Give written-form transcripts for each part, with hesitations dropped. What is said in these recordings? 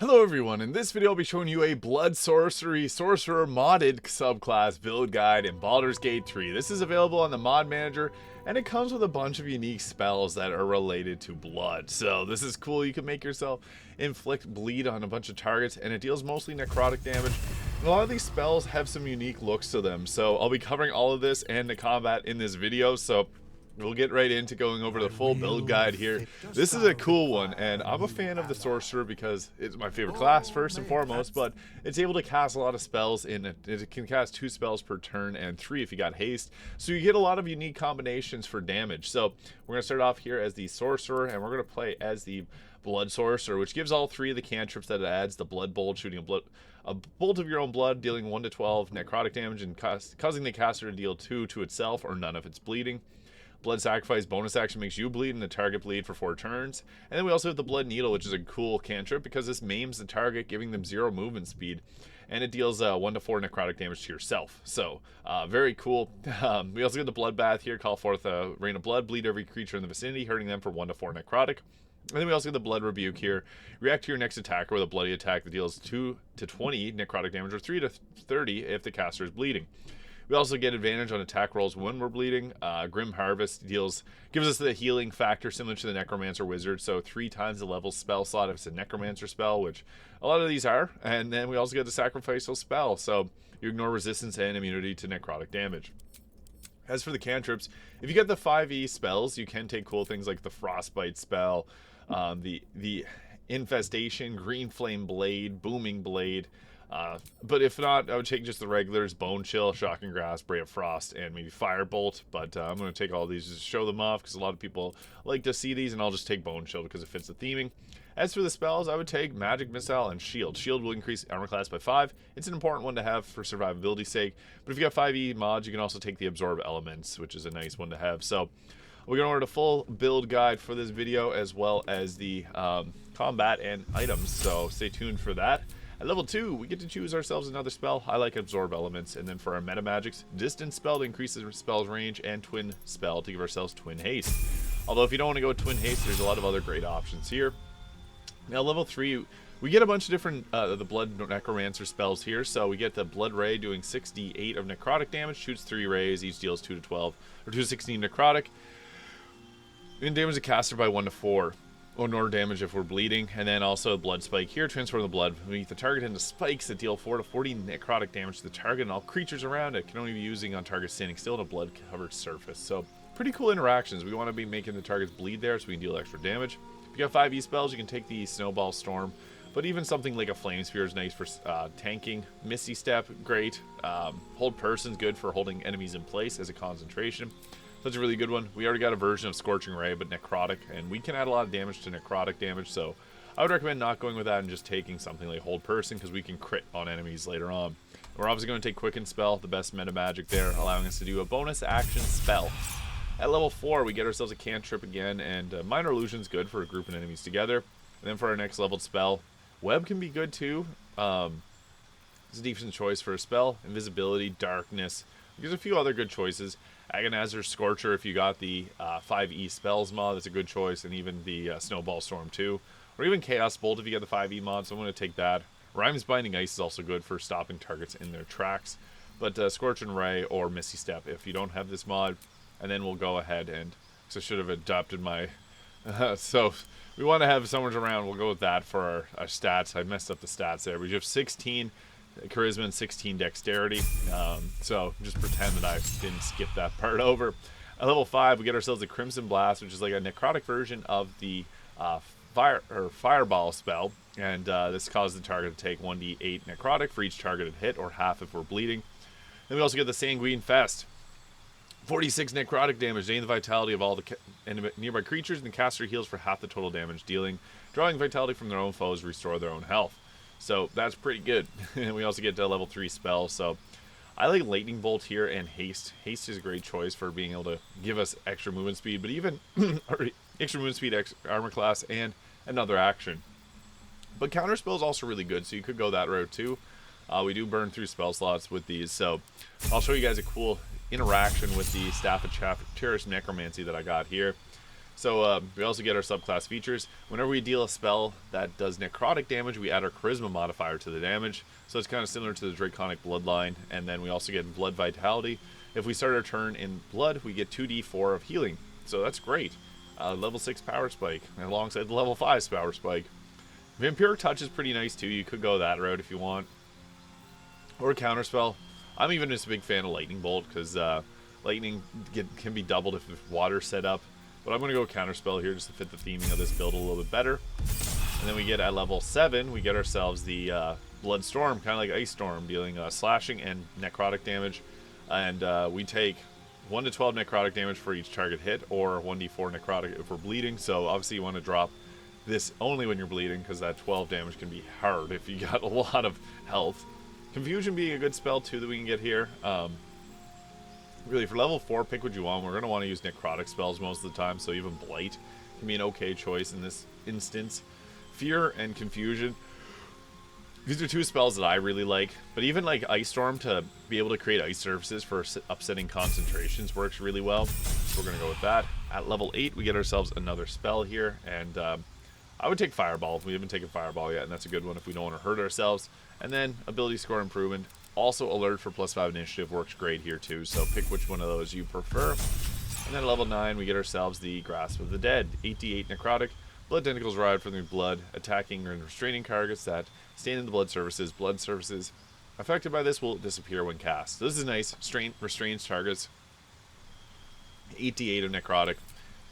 Hello everyone, in this video I'll be showing you a Blood Sorcery Sorcerer modded subclass build guide in Baldur's Gate 3. This is available on the mod manager and it comes with a bunch of unique spells that are related to blood. So this is cool, you can make yourself inflict bleed on a bunch of targets and it deals mostly necrotic damage. And a lot of these spells have some unique looks to them, so I'll be covering all of this and the combat in this video. So we'll get right into going over the full build guide here. This is a cool one, and I'm a fan of the Sorcerer because it's my favorite class first and foremost, but it's able to cast a lot of spells in it. It can cast 2 spells per turn and 3 if you got haste, so you get a lot of unique combinations for damage. So we're going to start off here as the Sorcerer, and we're going to play as the Blood Sorcerer, which gives all 3 of the cantrips that it adds: the Blood Bolt, shooting a bolt of your own blood, dealing 1 to 12 necrotic damage and causing the caster to deal 2 to itself or none if it's bleeding. Blood Sacrifice bonus action makes you bleed and the target bleed for 4 turns. And then we also have the Blood Needle, which is a cool cantrip because this maims the target, giving them 0 movement speed. And it deals 1 to 4 necrotic damage to yourself. So, very cool. We also get the Blood Bath here, call forth a rain of blood, bleed every creature in the vicinity, hurting them for 1 to 4 necrotic. And then we also get the Blood Rebuke here. React to your next attacker with a bloody attack that deals 2 to 20 necrotic damage or 3 to 30 if the caster is bleeding. We also get advantage on attack rolls when we're bleeding. Grim Harvest gives us the healing factor similar to the Necromancer Wizard, so 3 times the level spell slot if it's a Necromancer spell, which a lot of these are. And then we also get the Sacrificial Spell, so you ignore resistance and immunity to necrotic damage. As for the cantrips, if you get the 5e spells, you can take cool things like the Frostbite spell, the Infestation, Green Flame Blade, Booming Blade. But if not, I would take just the regulars: Bone Chill, Shocking Grasp, Ray of Frost, and maybe Firebolt. But I'm going to take all these just to show them off because a lot of people like to see these, and I'll just take Bone Chill because it fits the theming. As for the spells, I would take Magic Missile and Shield. Shield will increase armor class by 5. It's an important one to have for survivability's sake. But if you got 5e mods, you can also take the Absorb Elements, which is a nice one to have. So we're going to order the full build guide for this video as well as the combat and items. So stay tuned for that. At level 2, we get to choose ourselves another spell. I like Absorb Elements. And then for our meta magics, Distance Spell to increase the spell's range, and Twin Spell to give ourselves Twin Haste. Although if you don't want to go with Twin Haste, there's a lot of other great options here. Now level 3, we get a bunch of different the Blood Necromancer spells here. So we get the Blood Ray doing 6d8 of necrotic damage, shoots 3 rays, each deals 2 to 12, or 2 to 16 necrotic. And damage the caster by 1 to 4. Or more damage if we're bleeding. And then also Blood Spike here, transform the blood beneath the target into spikes that deal 4 to 40 necrotic damage to the target and all creatures around it. Can only be using on target standing still on a blood covered surface. So pretty cool interactions. We want to be making the targets bleed there so we can deal extra damage. If you got 5e spells, you can take the Snowball Storm, but even something like a Flame Spear is nice for tanking. Misty Step, great. Hold Person's good for holding enemies in place as a concentration. That's a really good one. We already got a version of Scorching Ray, but necrotic, and we can add a lot of damage to necrotic damage, so I would recommend not going with that and just taking something like Hold Person, because we can crit on enemies later on. We're obviously going to take Quicken Spell, the best meta magic there, allowing us to do a bonus action spell. At level 4, we get ourselves a cantrip again, and Minor Illusion's good for grouping enemies together. And then for our next leveled spell, Web can be good too. It's a decent choice for a spell. Invisibility, Darkness. There's a few other good choices. Agonizer's Scorcher, if you got the 5e spells mod, that's a good choice, and even the Snowball Storm too. Or even Chaos Bolt if you get the 5e mod, so I'm going to take that. Rhyme's Binding Ice is also good for stopping targets in their tracks. But Scorching Ray or Misty Step if you don't have this mod. And then we'll go ahead and, because I should have adopted my, so we want to have Summers around, we'll go with that for our stats. I messed up the stats there. We have 16 charisma and 16 dexterity, so just pretend that I didn't skip that part over. At level 5, we get ourselves a Crimson Blast, which is like a necrotic version of the Fireball spell, and this causes the target to take 1d8 necrotic for each targeted hit, or half if we're bleeding. Then we also get the Sanguine Fest, 46 necrotic damage, drain the vitality of all the nearby creatures, and the caster heals for half the total damage dealing, drawing vitality from their own foes, restore their own health. So that's pretty good. And we also get to level 3 spell. So I like Lightning Bolt here and Haste. Haste is a great choice for being able to give us extra movement speed, but even extra movement speed, armor class, and another action. But counter spell is also really good, so you could go that route too. We do burn through spell slots with these, so I'll show you guys a cool interaction with the Staff of Cherished Necromancy that I got here. So we also get our subclass features. Whenever we deal a spell that does necrotic damage, we add our charisma modifier to the damage. So it's kind of similar to the draconic bloodline. And then we also get blood vitality. If we start our turn in blood, we get 2d4 of healing. So that's great. Level 6 power spike alongside the level 5 power spike. Vampiric touch is pretty nice too. You could go that route if you want. Or counterspell. I'm even just a big fan of lightning bolt because lightning can be doubled if water's set up. But I'm going to go counterspell here just to fit the theming of this build a little bit better. And then we get at level 7, we get ourselves the Blood Storm, kind of like Ice Storm, dealing slashing and necrotic damage. And we take 1 to 12 necrotic damage for each target hit, or 1d4 necrotic if we're bleeding. So obviously you want to drop this only when you're bleeding, because that 12 damage can be hard if you got a lot of health. Confusion being a good spell too that we can get here. Really, for level 4, pick what you want. We're going to want to use necrotic spells most of the time, so even Blight can be an okay choice in this instance. Fear and Confusion, these are two spells that I really like, but even like Ice Storm to be able to create ice surfaces for upsetting concentrations works really well, so we're going to go with that. At level 8, we get ourselves another spell here, and I would take Fireball. We haven't taken Fireball yet, and that's a good one if we don't want to hurt ourselves. And then Ability Score Improvement. Also, Alert for +5 initiative works great here too, so pick which one of those you prefer. And then at level 9, we get ourselves the Grasp of the Dead. 8d8 necrotic. Blood tentacles ride from the blood, attacking and restraining targets that stand in the blood surfaces. Blood surfaces affected by this will disappear when cast. So this is nice. Restrains targets. 8d8 of necrotic.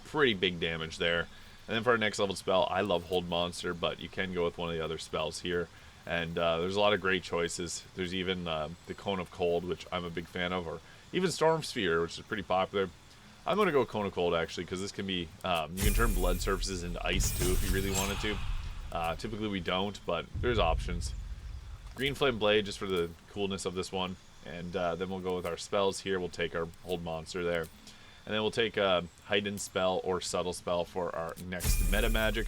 Pretty big damage there. And then for our next level spell, I love Hold Monster, but you can go with one of the other spells here. And there's a lot of great choices. There's even the Cone of Cold, which I'm a big fan of, or even Storm Sphere, which is pretty popular. I'm going to go Cone of Cold, actually, because this can be... you can turn blood surfaces into ice, too, if you really wanted to. Typically, we don't, but there's options. Green Flame Blade, just for the coolness of this one. And then we'll go with our spells here. We'll take our Hold Monster there. And then we'll take a Heightened Spell or Subtle Spell for our next meta magic.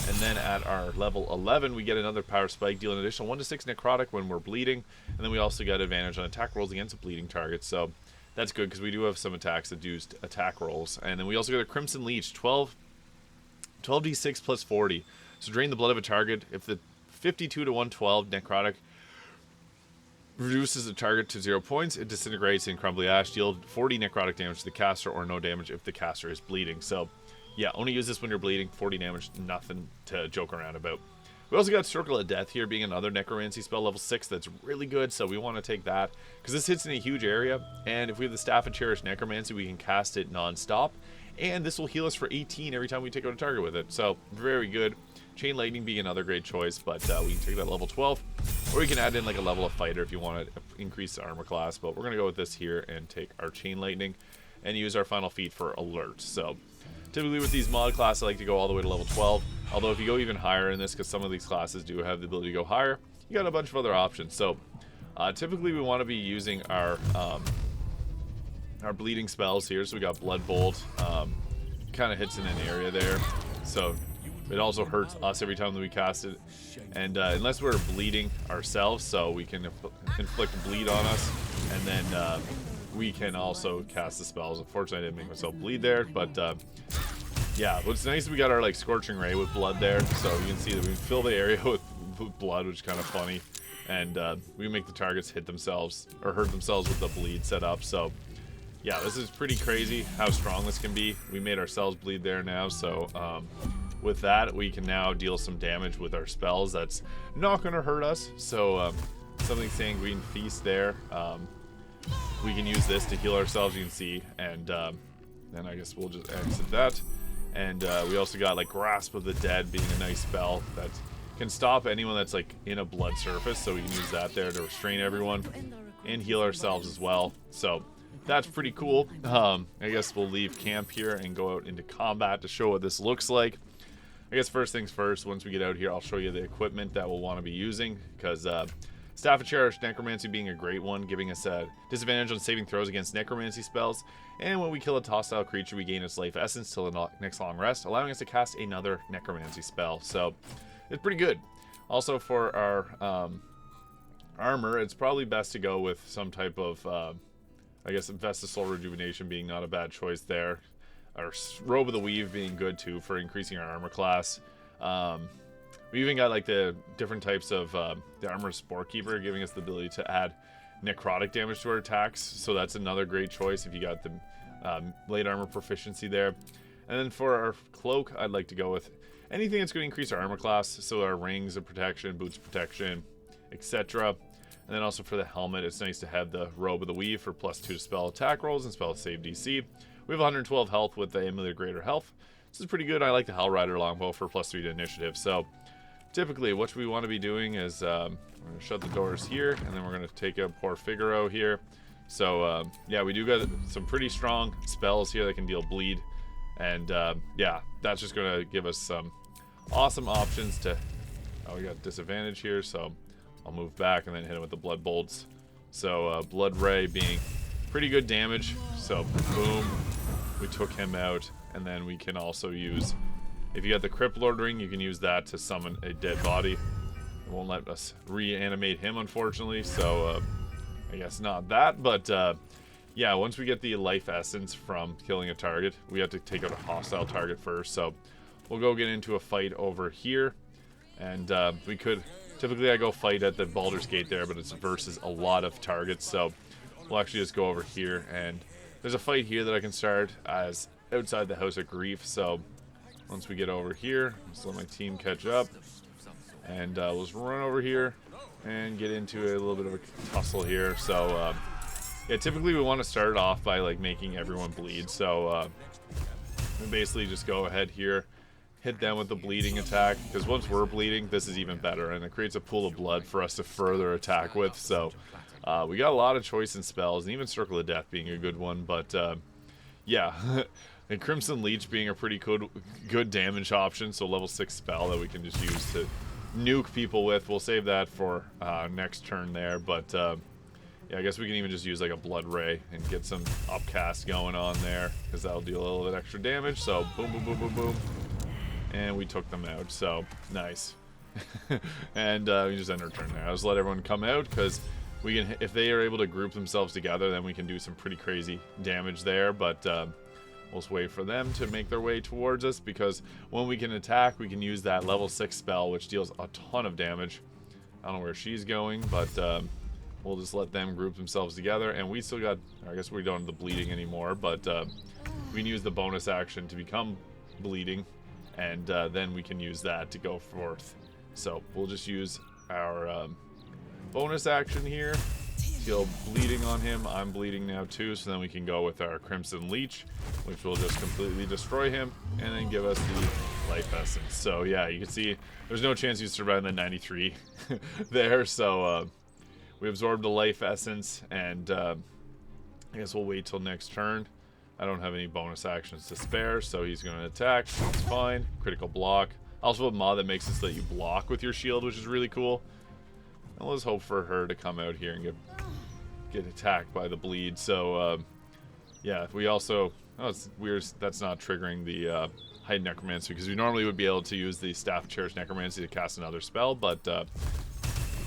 And then at our level 11, we get another Power Spike, deal an additional 1 to 6 necrotic when we're bleeding. And then we also get advantage on attack rolls against bleeding targets. So that's good because we do have some attacks that do attack rolls. And then we also get a Crimson Leech, 12d6 plus 40. So drain the blood of a target. If the 52 to 112 necrotic reduces the target to 0 points, it disintegrates in crumbly ash. Deal 40 necrotic damage to the caster, or no damage if the caster is bleeding. So yeah, only use this when you're bleeding. 40 damage, nothing to joke around about. We also got Circle of Death here, being another necromancy spell, level 6, that's really good, so we want to take that, because this hits in a huge area, and if we have the Staff of Cherished Necromancy, we can cast it non-stop, and this will heal us for 18 every time we take out a target with it, so very good. Chain Lightning being another great choice, but we can take that level 12, or we can add in like a level of Fighter if you want to increase the armor class, but we're going to go with this here and take our Chain Lightning, and use our final feat for Alert, so... Typically with these mod classes, I like to go all the way to level 12. Although if you go even higher in this, because some of these classes do have the ability to go higher, you got a bunch of other options. So typically we want to be using our bleeding spells here. So we got Blood Bolt, kind of hits in an area there. So it also hurts us every time that we cast it. And unless we're bleeding ourselves, so we can inflict bleed on us, and then we can also cast the spells. Unfortunately, I didn't make myself bleed there, but yeah, what's nice is we got our like Scorching Ray with blood there, so you can see that we fill the area with blood, which is kind of funny, and we can make the targets hit themselves or hurt themselves with the bleed set up. So yeah, this is pretty crazy how strong this can be. We made ourselves bleed there now, so with that we can now deal some damage with our spells. That's not going to hurt us. So something saying Green Feast there. We can use this to heal ourselves, you can see, and then I guess we'll just exit that. And we also got like Grasp of the Dead being a nice spell that can stop anyone that's like in a blood surface, so we can use that there to restrain everyone and heal ourselves as well. So that's pretty cool. I guess we'll leave camp here and go out into combat to show what this looks like. I guess first things first, once we get out here, I'll show you the equipment that we'll want to be using, because Staff of Cherished Necromancy being a great one, giving us a disadvantage on saving throws against necromancy spells, and when we kill a hostile creature, we gain its life essence till the next long rest, allowing us to cast another necromancy spell. So it's pretty good. Also for our armor, it's probably best to go with some type of I guess Vesta Soul Rejuvenation being not a bad choice there. our Robe of the Weave being good too for increasing our armor class. We even got like the different types of the Armor Sporekeeper giving us the ability to add necrotic damage to our attacks. So that's another great choice if you got the late armor proficiency there. And then for our cloak, I'd like to go with anything that's going to increase our armor class. So our rings of protection, boots of protection, etc. And then also for the helmet, it's nice to have the Robe of the Weave for +2 to spell attack rolls and spell save DC. We have 112 health with the Amulet of Greater Health. This is pretty good. I like the Hell Rider Longbow for +3 to initiative. So typically what we want to be doing is we're going to shut the doors here, and then we're going to take out poor Figaro here. So yeah, we do got some pretty strong spells here that can deal bleed. And yeah, that's just going to give us some awesome options to... Oh, we got disadvantage here, so I'll move back and then hit him with the Blood Bolts. So Blood Ray being pretty good damage. So boom, we took him out. And then we can also use, if you got the Crypt Lord Ring, you can use that to summon a dead body. It won't let us reanimate him, unfortunately, so I guess not that. But yeah, once we get the life essence from killing a target, we have to take out a hostile target first. So we'll go get into a fight over here. And we could, typically I go fight at the Baldur's Gate there, but it's versus a lot of targets. So we'll actually just go over here, and there's a fight here that I can start as outside the House of Grief. So once we get over here, just let my team catch up, and we'll just run over here and get into a little bit of a tussle here. So yeah, typically we want to start it off by like making everyone bleed. So we basically just go ahead here, hit them with the bleeding attack, because once we're bleeding, this is even better, and it creates a pool of blood for us to further attack with. So we got a lot of choice in spells, and even Circle of Death being a good one. But yeah. And Crimson Leech being a pretty good damage option, so level 6 spell that we can just use to nuke people with. We'll save that for next turn there, but yeah, I guess we can even just use like a Blood Ray and get some upcast going on there, because that'll deal a little bit extra damage. So boom, boom, boom, boom, boom, and we took them out. So nice. And we just end our turn there. I'll just let everyone come out, because we can, if they are able to group themselves together, then we can do some pretty crazy damage there. But we'll just wait for them to make their way towards us, because when we can attack, we can use that level 6 spell, which deals a ton of damage. I don't know where she's going, but we'll just let them group themselves together. And we still got, I guess we don't have the bleeding anymore, but we can use the bonus action to become bleeding, and then we can use that to go forth. So we'll just use our bonus action here. Heal bleeding on him. I'm bleeding now too, so then we can go with our Crimson Leech, which will just completely destroy him and then give us the life essence. So yeah, you can see there's no chance you survive the 93 there. So we absorbed the life essence, and I guess we'll wait till next turn. I don't have any bonus actions to spare, so he's going to attack. That's fine. Critical block. Also a mod that makes it so that you block with your shield, which is really cool. And let's hope for her to come out here and get attacked by the bleed. So yeah, we also, oh, it's weird that's not triggering the Heightened Necromancy, because we normally would be able to use the Staff of Cherished Necromancy to cast another spell. But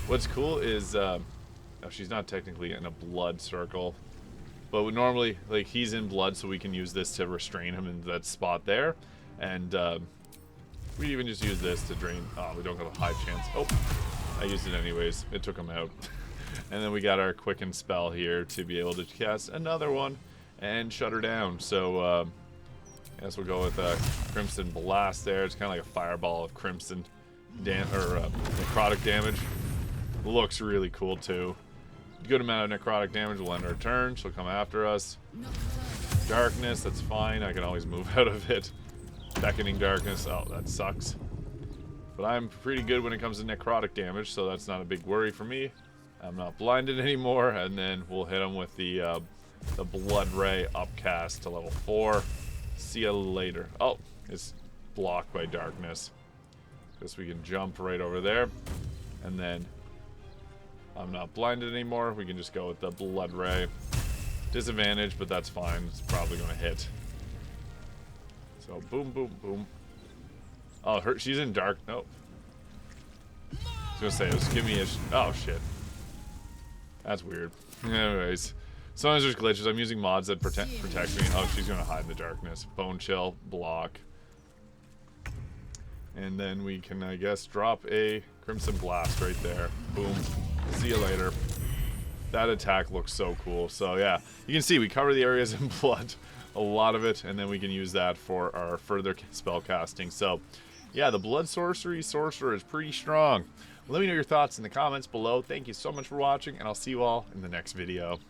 what's cool is oh, she's not technically in a blood circle, but we normally, like, he's in blood, so we can use this to restrain him in that spot there. And we even just use this to drain. Oh, we don't have a high chance. Oh, I used it anyways. It took him out. And then we got our Quicken spell here to be able to cast another one and shut her down. So I guess we'll go with Crimson Blast there. It's kind of like a fireball of crimson necrotic damage. Looks really cool too. Good amount of necrotic damage will end our turn. She'll come after us. Darkness, that's fine. I can always move out of it. Beckoning Darkness. Oh, that sucks. But I'm pretty good when it comes to necrotic damage, so that's not a big worry for me. I'm not blinded anymore, and then we'll hit him with the Blood Ray upcast to level 4. See you later. Oh, it's blocked by Darkness. Guess we can jump right over there, and then I'm not blinded anymore. We can just go with the Blood Ray. Disadvantage, but that's fine. It's probably going to hit. So boom, boom, boom. Oh, she's in dark. Nope. I was gonna say, just give me a. Oh shit. That's weird. Anyways, Sometimes there's glitches. I'm using mods that protect me. Oh, she's gonna hide in the darkness. Bone chill, block. And then we can, I guess, drop a Crimson Blast right there. Boom. See you later. That attack looks so cool. So yeah, you can see we cover the areas in blood, a lot of it, and then we can use that for our further spell casting. So yeah, the Blood Sorcery Sorcerer is pretty strong. Let me know your thoughts in the comments below. Thank you so much for watching, and I'll see you all in the next video.